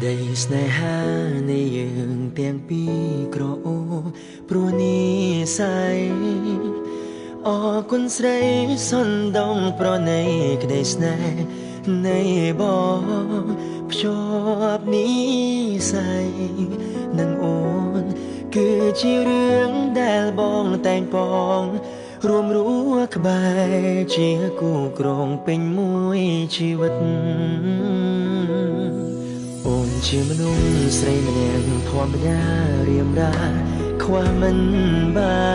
ក្តីស្នេហានៃយើងទាំងពីរក្រអូបព្រោះនិស្ស័យអរគុណស្រីសន្ទងប្រណីក្តីស្នេហ៍នៃបងភ្ជាប់និស្ស័យនឹងអូនគឺជារឿងដែលបងតែងពងរួមរស់ក្បែរជាគូក្រងពេញមួយជីវិតអូនជាមនុស្សស្រីម្នាក់ធម្មតារៀមរាខ្វះមិនបា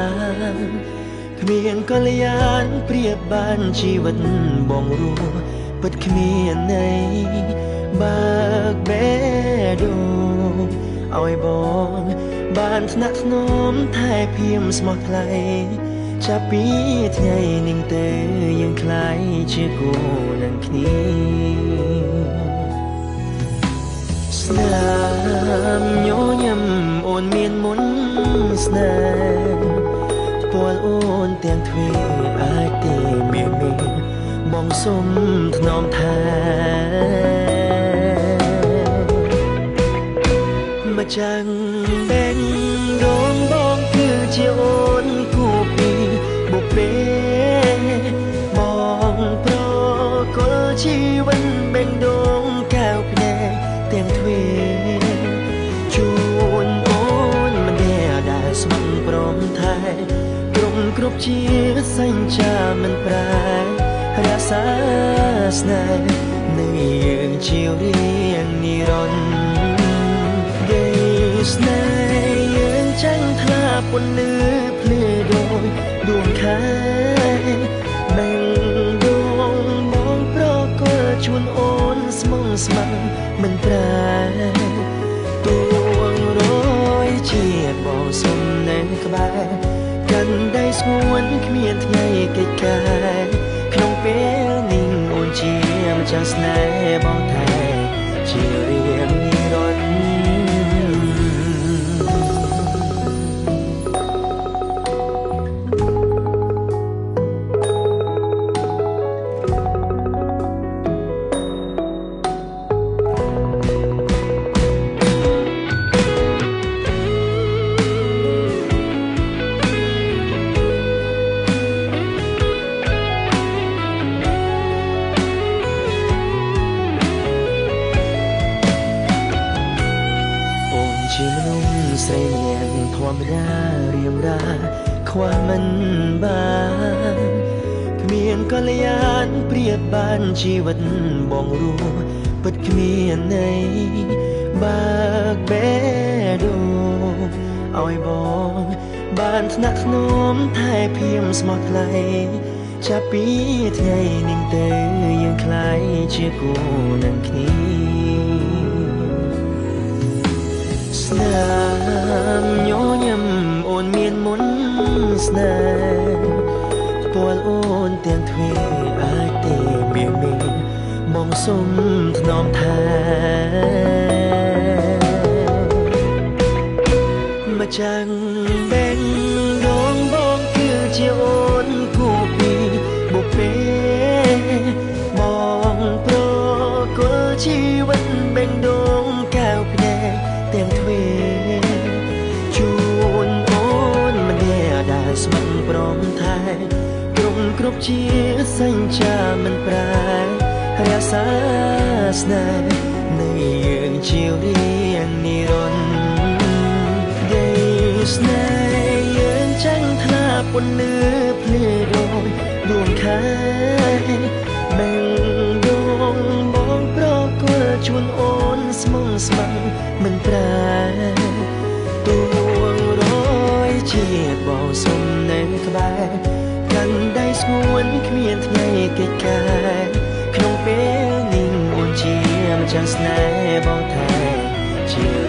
នគ្មានកល្យានប្រៀបបានជីវិតបងរស់ពិតគ្មានន័យបើកបេះដូងឲ្យបងបានថ្នាក់ថ្នមថែភៀមស្មោះថ្លៃចាប់ពីថ្ងៃនេះទៅយើងคล้ายជាគូនឹងគ្នាស្នាមញញឹមអូនមានមុនស្នេហ៍ពលអូនទាំងទ្វេអាចទេមានបងសុំថ្នមថែមកចាំងបេងដងបងគឺជាអូនគូពីបុព្វេបងប្រគល់ជីវិតបេងដងកៅភ្នែកទាំងទ្វេជូនអូនមិនដែលស្មឹងព្រមថែគ្រប់ជាសញ្ចាមិនប្រែរក្សាស្នេហ៍នៃយើងជារៀងនិរន្តរ៍គេស្នេហ៍យើងចាំងថ្លាពន្លឺភ្លឺដូចដួងខែបេងដងបងប្រគល់ជូនអូនស្មងស្ម័គ្រមិនប្រែទួងរយជាតិបងសុំនៅក្បែរកាន់ដៃស្ងួនគ្មានថ្ងៃកិច្ចការក្នុងពេលនេះអូនជាម្ចាស់ស្នេហ៍បងថែជារៀងនិរន្តរ៍ជាមនុស្សស្រីម្នាក់ធម្មតារៀមរាខ្វះមិនបានគ្មានកល្យានប្រៀបបានជីវិតបងរស់ពិតគ្មានន័យបើកបេះដូងឲ្យបងបានថ្នាក់ថ្នមថែភៀមស្មោះថ្លៃចាប់ពីថ្ងៃនេះទៅយើងคล้ายជាគូនឹងគ្នាស្នាមញញឹមអូនមានមុនស្នេហ៍ពលអូនទាំងទ្វេអាចទេមានបងសុំថ្នមថែមកចាំងបេងដងបងគឺជាអូនគូពីបុព្វេបងប្រគល់ជីវិតបេងដងកៅភ្នែកទាំងទ្វេជូនអូនមិនដែលស្មឹងព្រមថែគ្រប់ជាសញ្ចាមិនប្រែរក្សាស្នេហ៍នៃយើងជារៀងនិរន្តរ៍គេស្នេហ៍យើងចាំងថ្លាពន្លឺភ្លឺដូចដួងខែបេងដងបងប្រគល់ជូនអូនស្មងស្ម័គ្រមិនប្រែទួងរយជាតិបងសុំនៅក្បែរកាន់ដៃស្ងួនគ្មានថ្ងៃកិច្ចការក្នុងពេលនេះអូនជាម្ចាស់ស្នេហ៍បងថែជា